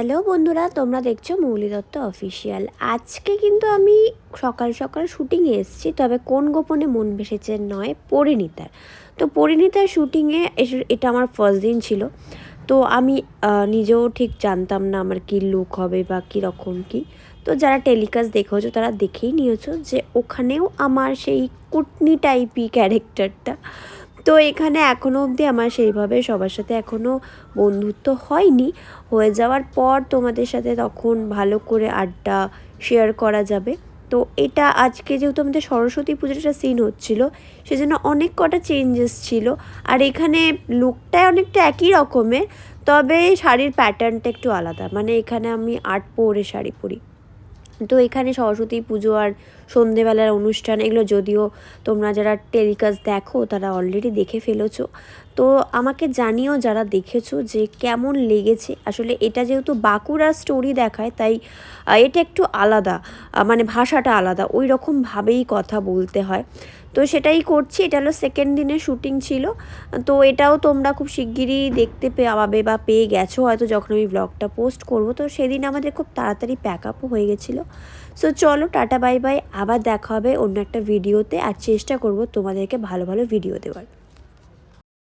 Hello বন্ধুরা, তোমরা দেখছো মৌলি দত্ত অফিসিয়াল। আজকে কিন্তু আমি সকাল সকাল শুটিংয়ে এসেছি, তবে কোন গোপনে মন ভেসেছে নয়, পরিণীতার। তো পরিণীতার শুটিংয়ে এটা আমার ফার্স্ট দিন ছিল। তো আমি নিজেও ঠিক জানতাম না আমার কী লুক হবে বা কীরকম কী। তো যারা টেলিকাস্ট দেখেছো তারা দেখেই নিয়েছো যে ওখানেও আমার সেই কুটনি টাইপই ক্যারেক্টারটা। তো এখানে এখনও অবধি আমার সেইভাবে সবার সাথে এখনও বন্ধুত্ব হয়নি। হয়ে যাওয়ার পর তোমাদের সাথে তখন ভালো করে আড্ডা শেয়ার করা যাবে। তো এটা আজকে যেহেতু আমাদের সরস্বতী পুজোর একটা সিন হচ্ছিলো, সেজন্য অনেক কটা চেঞ্জেস ছিল। আর এখানে লুকটাই অনেকটা একই রকমের, তবে শাড়ির প্যাটার্নটা একটু আলাদা। মানে এখানে আমি আর্ট পরে শাড়ি পরি। তো এখানে সরস্বতী পুজো আর সন্ধেবেলার অনুষ্ঠান, এগুলো যদিও তোমরা যারা টেলিকাস্ট দেখো তারা অলরেডি দেখে ফেলেছো। তো আমাকে জানিও যারা দেখেছো যে কেমন লেগেছে। আসলে এটা যেহেতু বাঁকুড়ার স্টোরি দেখায়, তাই এটা একটু আলাদা, মানে ভাষাটা আলাদা, ওই রকমভাবেই কথা বলতে হয়। তো সেটাই করছি। এটা হলো সেকেন্ড দিনের শ্যুটিং ছিল। তো এটাও তোমরা খুব শিগগিরই দেখতে পাবে বা পেয়ে গেছো হয়তো যখন আমি ব্লগটা পোস্ট করব। তো সেদিন আমাদের খুব তাড়াতাড়ি প্যাক আপও হয়ে গেছিলো। সো চলো, টাটা বাই বাই, আবার দেখা হবে অন্য একটা ভিডিওতে। আর চেষ্টা করব তোমাদেরকে ভালো ভালো ভিডিও দেওয়ার।